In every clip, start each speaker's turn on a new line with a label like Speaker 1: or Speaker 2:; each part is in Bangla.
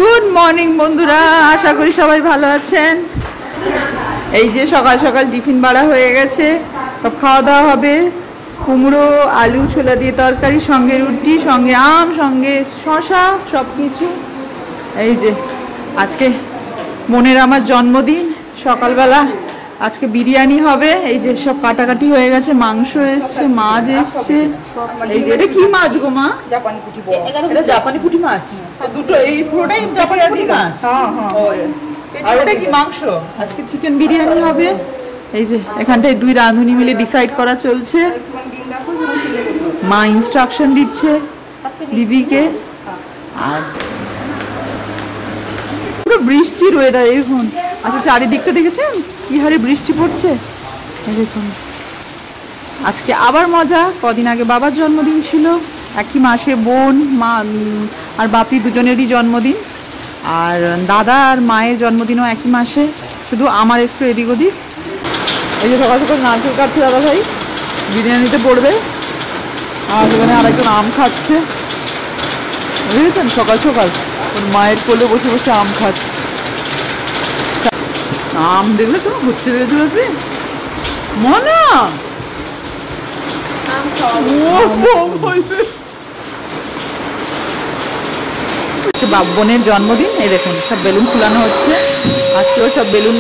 Speaker 1: গুড মর্নিং বন্ধুরা, আশা করি সবাই ভালো আছেন। এই যে সকাল সকাল টিফিন বাড়া হয়ে গেছে, সব খাওয়া দাওয়া হবে। কুমড়ো আলু ছোলা দিয়ে তরকারি, সঙ্গে রুটি, সঙ্গে আম, সঙ্গে শশা, সব কিছু। এই যে আজকে বোনের আমার জন্মদিন, সকালবেলা আজকে বিরিয়ানি হবে। এই যে সব কাটাকাটি হয়ে গেছে, মাংস এসছে, মাছ এসছে। এই যে এটা কি মাছ গো মা?
Speaker 2: জাপানি পুঁটি।
Speaker 1: এটা জাপানি পুঁটি মাছ, দুটো এই পুরোটাই জাপানি পুঁটি মাছ। আর ওটা কি মাংস? আজকে চিকেন বিরিয়ানি হবে। এই যে এখানটায় দুই রাঁধুনি মিলে ডিসাইড করা চলছে। মা ইনস্ট্রাকশন দিচ্ছে দিদিকে। আর পুরো বৃষ্টির ওয়েদার এখন। আচ্ছা চারিদিকটা দেখেছেন কি হারে বৃষ্টি পড়ছে। দেখুন আজকে আবার মজা। কদিন আগে বাবার জন্মদিন ছিল, একই মাসে বোন মা আর বাপি দুজনেরই জন্মদিন। আর দাদা আর মায়ের জন্মদিনও একই মাসে, শুধু আমার একটু এদিক ওদিক। এই যে সকাল সকাল নারকেল কাটছে দাদা ভাই, বিরিয়ানিতে পড়বে। আর সেখানে আরেকজন আম খাচ্ছে, বুঝেছেন? সকাল সকাল মায়ের কোলে বসে বসে আম খাচ্ছে। আম দেখলে তো হচ্ছে দেখেছিল মনে বোনের জন্মদিন। এই দেখুন সব বেলুন ফুলানো হচ্ছে, আজকেও সব বেলুন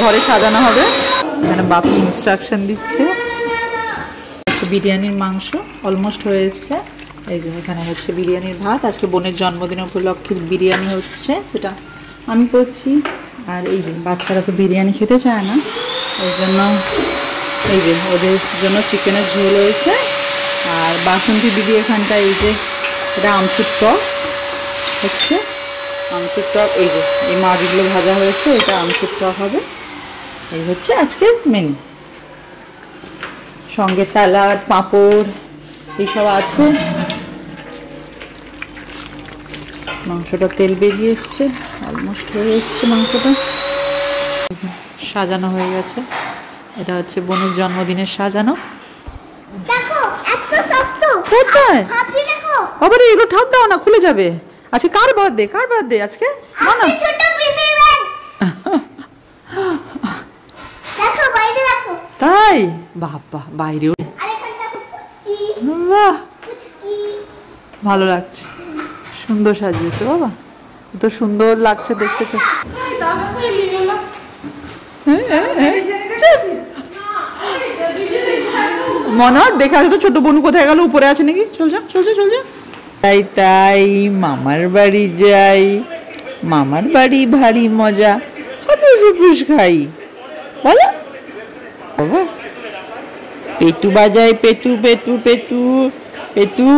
Speaker 1: ঘরে সাজানো হবে। এখানে বাপি ইনস্ট্রাকশন দিচ্ছে। বিরিয়ানির মাংস অলমোস্ট হয়ে এসছে। এই যে এখানে হচ্ছে বিরিয়ানির ভাত। আজকে বোনের জন্মদিন উপলক্ষে বিরিয়ানি হচ্ছে, সেটা আমি করছি। আর এই যে বাচ্চারা তো বিরিয়ানি খেতে চায় না, ওই জন্য এই যে ওদের জন্য চিকেনের ঝোল হয়েছে। আর বাসন্তী দিদি এখানটায় এই যে এটা আমচুর টক হচ্ছে, আমচুর টক। এই যে এই মাছগুলো ভাজা হয়েছে, এটা আমচুর টক হবে। এই হচ্ছে আজকের মেনু, সঙ্গে স্যালাড, পাঁপড় এইসব আছে। মাংসটা তেল বেরিয়ে এসছে, অলমোস্ট হয়ে এসছে মাংসটা। সাজানো হয়ে গেছে, এটা হচ্ছে বোনের জন্মদিনের সাজানো। কোথায় বাবারে এগুলো ঠাপ দাও না, খুলে যাবে। আচ্ছা কার বার্থডে? কার বার্থডে আজকে? তাই বাবা, বাইরেও বাহ ভালো লাগছে, সুন্দর সাজিয়েছে বাবা, তো সুন্দর লাগছে দেখতে। মনে হয় দেখা তো ছোট বোন কোথায় গেল, উপরে আছে নাকি? চলছে চলছে চলছে। তাই তাই মামার বাড়ি যাই, মামার বাড়ি ভারী মজা, হাপুস হুপুস খাই বলো বাবা। পেটু বাজায়, পেটু পেটু পেটু পেটু।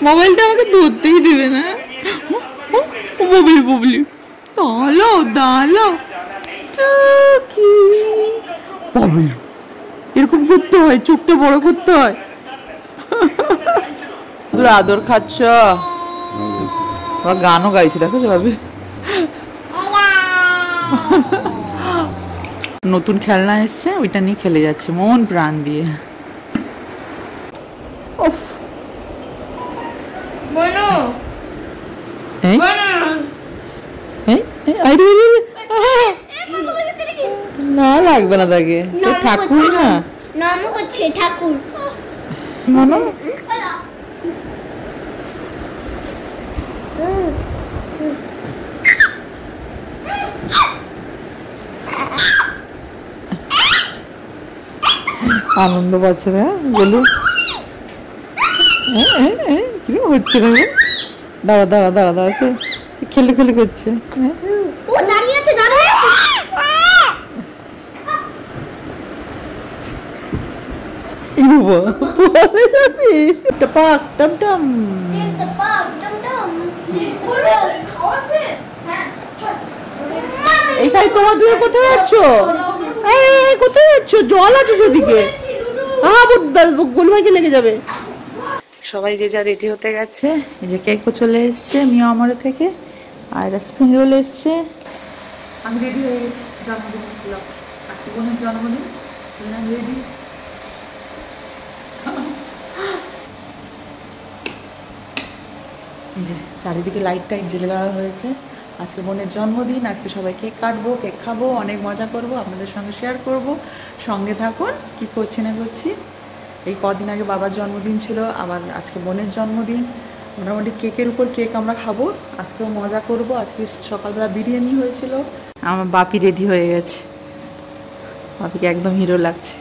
Speaker 1: মোবাইলটা আমাকে ধরতেই দিবে না। বুবলি বুবলি দাঁড়াও দাঁড়াও, বাবলু এরকম করতে হয়, চোখটা বড় করতে হয়। আদর খাচ্ছ, গানও গাইছে দেখো ভাবি। নতুন খেলনা এসছে, ওইটা নিয়ে খেলে যাচ্ছে মন প্রাণ দিয়ে। না লাগবে না তাকে, ঠাকুর না ঠাকুর মনো। আনন্দ পাচ্ছে না বলু, কিরকম হচ্ছে না? দাঁড়া দাঁড়া দাঁড়া দাঁড়া, খেলে খেলে করছে। এইখানে তোমার দুয়ে কোথায় যাচ্ছ? কোথায় যাচ্ছ? জল আছে সেদিকে, গোলু ভাইকে লেগে যাবে। সবাই যে যা রেডি হতে গেছে। এই যে কেকও চলে এসছে মিয়া আমরে থেকে, আর স্প্রিং রোল এসছে। আমি রেডি হয়ে গেছি জন্মদিন উপলক্ষে, আজকে বোনের জন্মদিন। রেডি এই যে চারিদিকে লাইট টাইট জেলে দেওয়া হয়েছে। আজকে বোনের জন্মদিন, আজকে সবাই কেক কাটবো, কেক খাবো, অনেক মজা করব, আপনাদের সঙ্গে শেয়ার করব। সঙ্গে থাকুন। কি করছি না করছি। এই কদিন আগে বাবার জন্মদিন ছিল, আবার আজকে বোনের জন্মদিন। মোটামুটি কেকের উপর কেক আমরা খাবো, আজকেও মজা করব। আজকে সকালবেলা বিরিয়ানি হয়েছিল। আমার বাপি রেডি হয়ে গেছে, বাপিকে একদম হিরো লাগছে।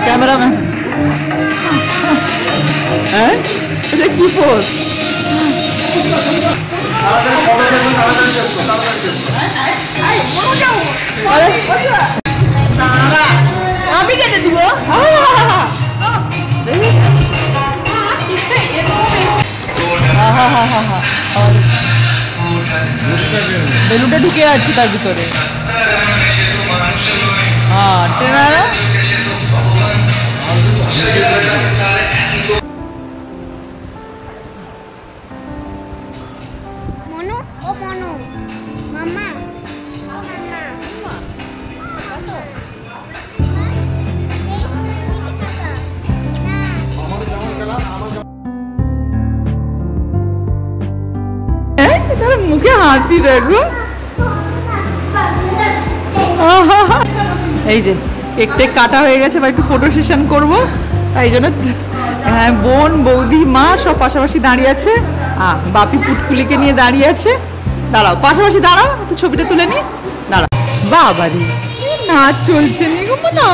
Speaker 1: ক্যামেরাম্যান, হ্যাঁ এটা কি পোজ? আমি কেটে দিব। বেলুনটা ঢুকে যাচ্ছে তার ভিতরে। হ্যাঁ ট্রেনারা
Speaker 2: মনু ও মনু মামা
Speaker 1: মুখে হাসি দেখো। এই যে কেক টেক কাটা হয়ে গেছে, এবার একটু ফটো সেশন করবো, তাই জন্য হ্যাঁ বোন বৌদি মা সব পাশাপাশি দাঁড়িয়ে আছে। বাপি পুটকুলিকে নিয়ে দাঁড়িয়ে আছে। দাঁড়াও পাশাপাশি দাঁড়াও, একটু ছবিটা তুলে নি। দাঁড়াও বাবারি নাচ চলছে নি গো না।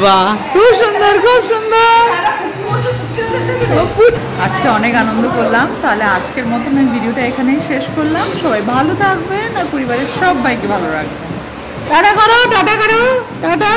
Speaker 1: বাহ খুব সুন্দর, খুব সুন্দর। আজকে অনেক আনন্দ করলাম। তাহলে আজকের মতন আমি ভিডিওটা এখানেই শেষ করলাম। সবাই ভালো থাকবেন আর পরিবারের সবাইকে ভালো রাখবেন। টাটা করো, টাটা করো, টাটা।